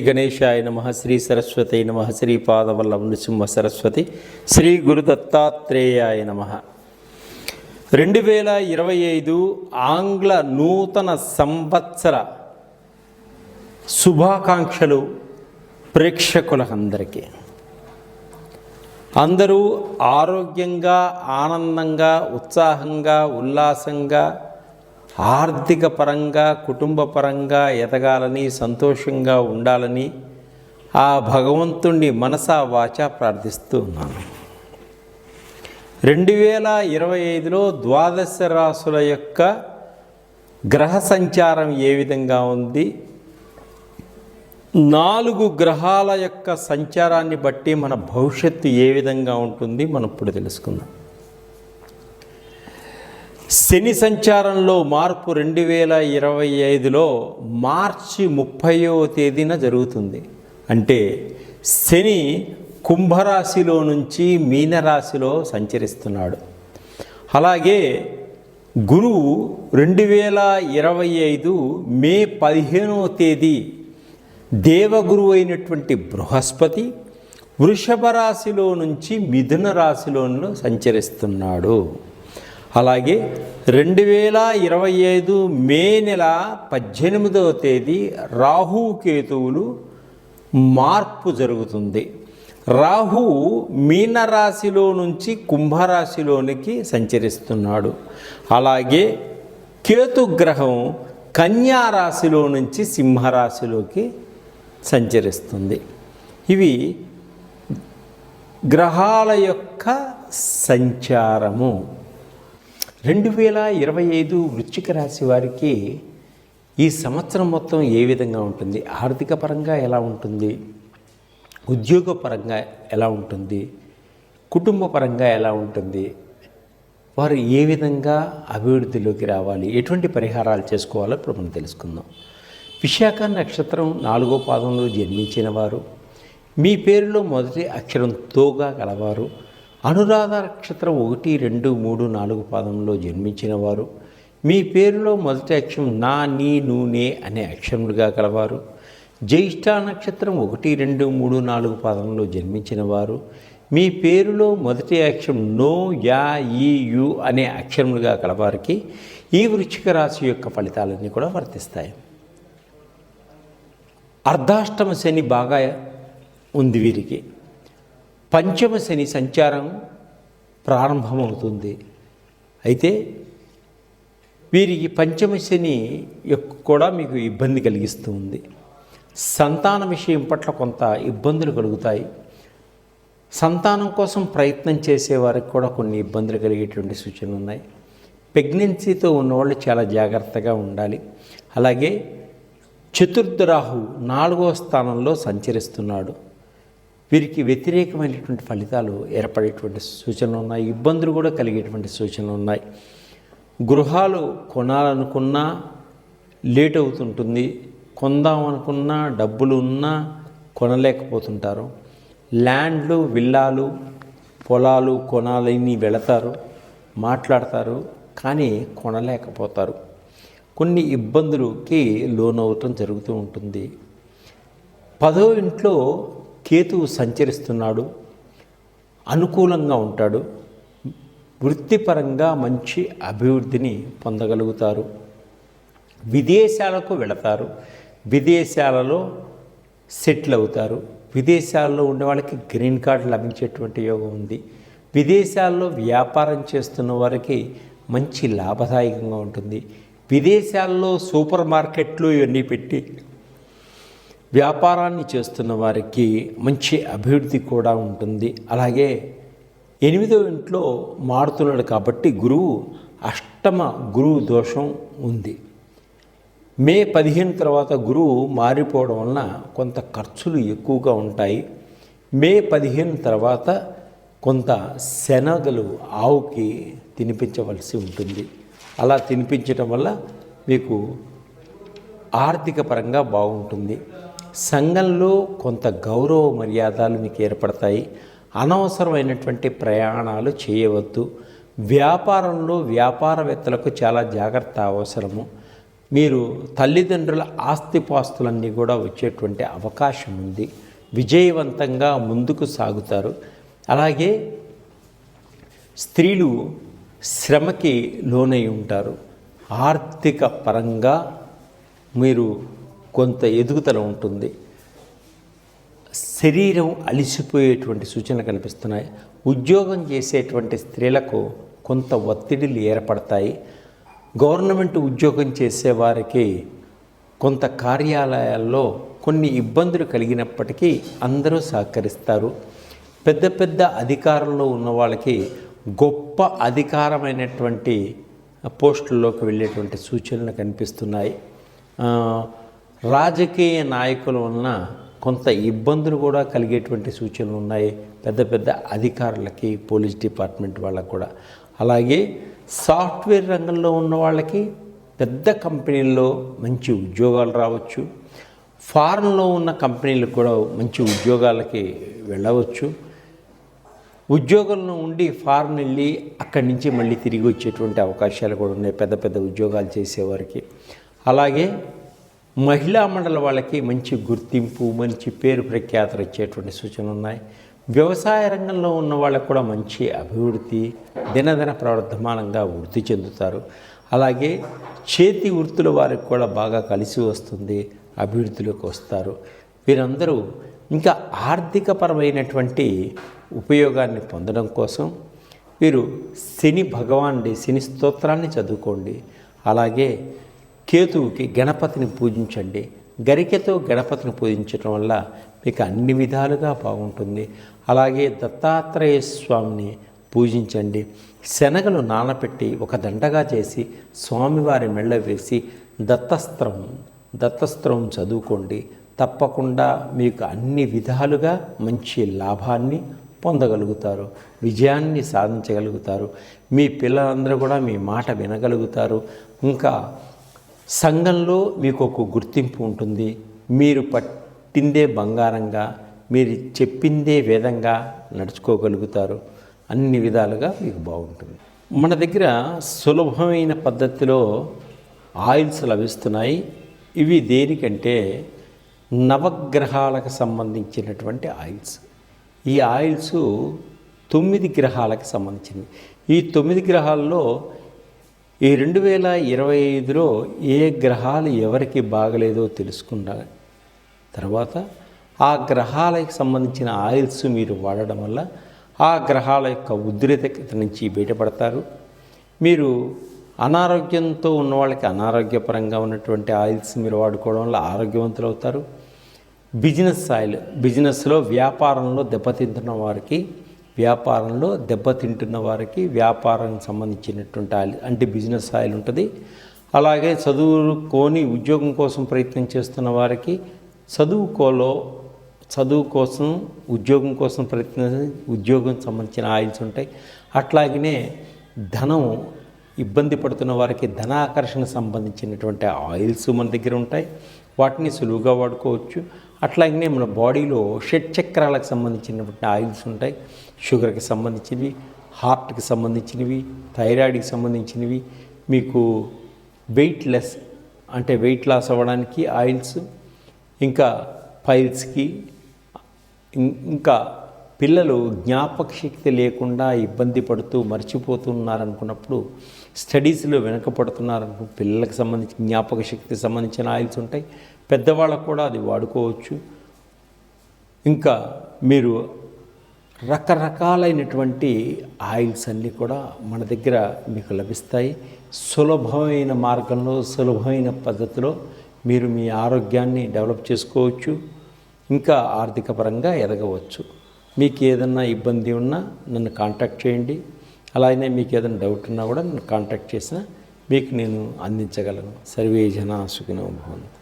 గణేశాయ నమః. శ్రీ సరస్వతి నమః. శ్రీ పాదవల్లభ నృసింహ సరస్వతి. శ్రీ గురు దత్తాత్రేయాయ నమః. 2025 ఆంగ్ల నూతన సంవత్సర శుభాకాంక్షలు ప్రేక్షకులందరికీ. అందరూ ఆరోగ్యంగా, ఆనందంగా, ఉత్సాహంగా, ఉల్లాసంగా, ఆర్థిక పరంగా, కుటుంబ పరంగా ఎదగాలని, సంతోషంగా ఉండాలని ఆ భగవంతుణ్ణి మనసా వాచా ప్రార్థిస్తూ ఉన్నాను. 2025లో ద్వాదశ రాశుల యొక్క గ్రహ సంచారం ఏ విధంగా ఉంది, 4 గ్రహాల యొక్క సంచారాన్ని బట్టి మన భవిష్యత్తు ఏ విధంగా ఉంటుంది మనం ఇప్పుడు తెలుసుకుందాం. శని సంచారంలో మార్పు 2025లో మార్చి 30వ తేదీన జరుగుతుంది. అంటే శని కుంభరాశిలో నుంచి మీనరాశిలో సంచరిస్తున్నాడు. అలాగే గురువు 2025 మే 15వ తేదీ దేవగురువు అయినటువంటి బృహస్పతి వృషభ రాశిలో నుంచి మిథున రాశిలో సంచరిస్తున్నాడు. అలాగే 2025 మే నెల 18వ తేదీ రాహుకేతువులు మార్పు జరుగుతుంది. రాహు మీనరాశిలో నుంచి కుంభరాశిలోనికి సంచరిస్తున్నాడు. అలాగే కేతుగ్రహం కన్యా రాశిలో నుంచి సింహరాశిలోకి సంచరిస్తుంది. ఇవి గ్రహాల యొక్క సంచారము. 2025 వృశ్చిక రాశి వారికి ఈ సంవత్సరం మొత్తం ఏ విధంగా ఉంటుంది, ఆర్థిక పరంగా ఎలా ఉంటుంది, ఉద్యోగపరంగా ఎలా ఉంటుంది, కుటుంబ పరంగా ఎలా ఉంటుంది, వారు ఏ విధంగా అభివృద్ధిలోకి రావాలి, ఎటువంటి పరిహారాలు చేసుకోవాలో ఇప్పుడు మనం తెలుసుకుందాం. విశాఖ నక్షత్రం 4వ పాదంలో జన్మించిన వారు, మీ పేరులో మొదటి అక్షరం తోగా గలవారు, అనురాధ నక్షత్రం 1, 2, 3, 4 పాదంలో జన్మించిన వారు, మీ పేరులో మొదటి అక్షరం నా, నీ, ను, నే అనే అక్షరములుగా కలవారు, జ్యేష్ఠ నక్షత్రం 1, 2, 3, 4 పాదంలో జన్మించిన వారు, మీ పేరులో మొదటి అక్షరం నో, యా, ఈ, యు అనే అక్షరములుగా కలవారికి ఈ వృశ్చిక రాశి యొక్క ఫలితాలన్నీ కూడా వర్తిస్తాయి. అర్ధాష్టమ శని బాగా ఉంది వీరికి. పంచమ శని సంచారం ప్రారంభమవుతుంది. అయితే వీరికి పంచమ శని కూడా మీకు ఇబ్బంది కలిగిస్తూ ఉంది. సంతాన విషయం పట్ల కొంత ఇబ్బందులు కలుగుతాయి. సంతానం కోసం ప్రయత్నం చేసేవారికి కూడా కొన్ని ఇబ్బందులు కలిగేటువంటి సూచనలు ఉన్నాయి. ప్రెగ్నెన్సీతో ఉన్నవాళ్ళు చాలా జాగ్రత్తగా ఉండాలి. అలాగే చతుర్థ రాహు 4వ స్థానంలో సంచరిస్తున్నాడు. వీరికి వ్యతిరేకమైనటువంటి ఫలితాలు ఏర్పడేటువంటి సూచనలు ఉన్నాయి. ఇబ్బందులు కూడా కలిగేటువంటి సూచనలు ఉన్నాయి. గృహాలు కొనాలనుకున్నా లేట్ అవుతుంటుంది. కొందామనుకున్నా డబ్బులు ఉన్నా కొనలేకపోతుంటారు. ల్యాండ్లు, విల్లాలు, పొలాలు కొనాలని వెళతారు, మాట్లాడతారు, కానీ కొనలేకపోతారు. కొన్ని ఇబ్బందులకి లోనవటం జరుగుతూ ఉంటుంది. 10వ ఇంట్లో కేతువు సంచరిస్తున్నాడు. అనుకూలంగా ఉంటాడు. వృత్తిపరంగా మంచి అభివృద్ధిని పొందగలుగుతారు. విదేశాలకు వెళతారు. విదేశాలలో సెటిల్ అవుతారు. విదేశాల్లో ఉండే వాళ్ళకి గ్రీన్ కార్డు లభించేటువంటి యోగం ఉంది. విదేశాల్లో వ్యాపారం చేస్తున్న వారికి మంచి లాభదాయకంగా ఉంటుంది. విదేశాల్లో సూపర్ మార్కెట్లు ఇవన్నీ పెట్టి వ్యాపారాన్ని చేస్తున్న వారికి మంచి అభివృద్ధి కూడా ఉంటుంది. అలాగే 8వ ఇంట్లో మారుతున్నాడు కాబట్టి గురువు అష్టమ గురువు దోషం ఉంది. మే 15 తర్వాత గురువు మారిపోవడం వలన కొంత ఖర్చులు ఎక్కువగా ఉంటాయి. మే 15 తర్వాత కొంత శనగలు ఆవుకి తినిపించవలసి ఉంటుంది. అలా తినిపించడం వల్ల మీకు ఆర్థిక పరంగా బాగుంటుంది. సంఘంలో కొంత గౌరవ మర్యాదలు మీకు ఏర్పడతాయి. అనవసరమైనటువంటి ప్రయాణాలు చేయవద్దు. వ్యాపారంలో వ్యాపారవేత్తలకు చాలా జాగ్రత్త అవసరము. మీరు తల్లిదండ్రుల ఆస్తిపాస్తులన్నీ కూడా వచ్చేటువంటి అవకాశం ఉంది. విజయవంతంగా ముందుకు సాగుతారు. అలాగే స్త్రీలు శ్రమకి లోనై ఉంటారు. ఆర్థిక పరంగా మీరు కొంత ఎదుగుదల ఉంటుంది. శరీరం అలిసిపోయేటువంటి సూచనలు కనిపిస్తున్నాయి. ఉద్యోగం చేసేటువంటి స్త్రీలకు కొంత ఒత్తిడిలు ఏర్పడతాయి. గవర్నమెంట్ ఉద్యోగం చేసేవారికి కొంత కార్యాలయాల్లో కొన్ని ఇబ్బందులు కలిగినప్పటికీ అందరూ సహకరిస్తారు. పెద్ద పెద్ద అధికారంలో ఉన్న వాళ్ళకి గొప్ప అధికారమైనటువంటి పోస్టుల్లోకి వెళ్ళేటువంటి సూచనలు కనిపిస్తున్నాయి. రాజకీయ నాయకుల వలన కొంత ఇబ్బందులు కూడా కలిగేటువంటి సూచనలు ఉన్నాయి పెద్ద పెద్ద అధికారులకి, పోలీస్ డిపార్ట్మెంట్ వాళ్ళకు కూడా. అలాగే సాఫ్ట్వేర్ రంగంలో ఉన్న వాళ్ళకి పెద్ద కంపెనీల్లో మంచి ఉద్యోగాలు రావచ్చు. ఫారెన్లో ఉన్న కంపెనీలకు కూడా మంచి ఉద్యోగాలకి వెళ్ళవచ్చు. ఉద్యోగంలో ఉండి ఫారెన్ వెళ్ళి అక్కడి నుంచి మళ్ళీ తిరిగి వచ్చేటువంటి అవకాశాలు కూడా ఉన్నాయి పెద్ద పెద్ద ఉద్యోగాలు చేసేవారికి. అలాగే మహిళా మండలి వాళ్ళకి మంచి గుర్తింపు, మంచి పేరు ప్రఖ్యాతులు వచ్చేటువంటి సూచనలు ఉన్నాయి. వ్యవసాయ రంగంలో ఉన్న వాళ్ళకు కూడా మంచి అభివృద్ధి, దినదిన ప్రవర్ధమానంగా వృద్ధి చెందుతారు. అలాగే చేతి వృత్తుల వారికి కూడా బాగా కలిసి వస్తుంది, అభివృద్ధిలోకి వస్తారు. వీరందరూ ఇంకా ఆర్థికపరమైనటువంటి ఉపయోగాన్ని పొందడం కోసం వీరు శని స్తోత్రాన్ని చదువుకోండి. అలాగే కేతువుకి గణపతిని పూజించండి. గరికెతో గణపతిని పూజించడం వల్ల మీకు అన్ని విధాలుగా బాగుంటుంది. అలాగే దత్తాత్రేయ స్వామిని పూజించండి. శనగలు నానపెట్టి ఒక దండగా చేసి స్వామివారి మెళ్ళ వేసి దత్తస్త్రం చదువుకోండి. తప్పకుండా మీకు అన్ని విధాలుగా మంచి లాభాన్ని పొందగలుగుతారు, విజయాన్ని సాధించగలుగుతారు. మీ పిల్లలందరూ కూడా మీ మాట వినగలుగుతారు. ఇంకా సంఘంలో మీకు ఒక గుర్తింపు ఉంటుంది. మీరు పట్టిందే బంగారంగా, మీరు చెప్పిందే వేదంగా నడుచుకోగలుగుతారు. అన్ని విధాలుగా మీకు బాగుంటుంది. మన దగ్గర సులభమైన పద్ధతిలో ఆయిల్స్ లభిస్తున్నాయి. ఇవి దేనికంటే నవగ్రహాలకు సంబంధించినటువంటి ఆయిల్స్. ఈ ఆయిల్స్ 9 గ్రహాలకు సంబంధించినవి. ఈ 9 గ్రహాల్లో ఈ 2025లో ఏ గ్రహాలు ఎవరికి బాగలేదో తెలుసుకున్న తర్వాత ఆ గ్రహాలకు సంబంధించిన ఆయిల్స్ మీరు వాడడం వల్ల ఆ గ్రహాల యొక్క ఉద్రిక్తత నుంచి బయటపడతారు. మీరు అనారోగ్యంతో ఉన్న వాళ్ళకి అనారోగ్యపరంగా ఉన్నటువంటి ఆయిల్స్ మీరు వాడుకోవడం వల్ల ఆరోగ్యవంతులు అవుతారు. బిజినెస్లో వ్యాపారంలో దెబ్బతింటున్న వారికి వ్యాపారానికి సంబంధించినటువంటి ఆయిల్ అంటే బిజినెస్ ఆయిల్ ఉంటుంది. అలాగే చదువుకొని ఉద్యోగం కోసం ప్రయత్నం చేస్తున్న వారికి చదువు కోసం ఉద్యోగం కోసం ఉద్యోగం సంబంధించిన ఆయిల్స్ ఉంటాయి. అట్లాగనే ధనం ఇబ్బంది పడుతున్న వారికి ధనాకర్షణ సంబంధించినటువంటి ఆయిల్స్ మన దగ్గర ఉంటాయి. వాటిని సులువుగా వాడుకోవచ్చు. అట్లాగనే మన బాడీలో షట్చక్రాలకు సంబంధించినటువంటి ఆయిల్స్ ఉంటాయి. షుగర్కి సంబంధించినవి, హార్ట్కి సంబంధించినవి, థైరాయిడ్కి సంబంధించినవి, మీకు వెయిట్ లాస్ అవ్వడానికి ఆయిల్స్, ఇంకా పైల్స్కి, ఇంకా పిల్లలు జ్ఞాపక శక్తి లేకుండా ఇబ్బంది పడుతూ మర్చిపోతున్నారనుకున్నప్పుడు, స్టడీస్లో వెనకపడుతున్నారనుకు పిల్లలకు సంబంధించి జ్ఞాపక శక్తికి సంబంధించిన ఆయిల్స్ ఉంటాయి. పెద్దవాళ్ళకు కూడా అది వాడుకోవచ్చు. ఇంకా మీరు రకరకాలైనటువంటి ఆయిల్స్ అన్నీ కూడా మన దగ్గర మీకు లభిస్తాయి. సులభమైన మార్గంలో, సులభమైన పద్ధతిలో మీరు మీ ఆరోగ్యాన్ని డెవలప్ చేసుకోవచ్చు. ఇంకా ఆర్థిక పరంగా ఎదగవచ్చు. మీకు ఏదన్నా ఇబ్బంది ఉన్నా నన్ను కాంటాక్ట్ చేయండి. అలాగే మీకు ఏదైనా డౌట్ ఉన్నా కూడా నన్ను కాంటాక్ట్ చేసినా మీకు నేను అందించగలను. సర్వే జనా సుఖినో భవంతు.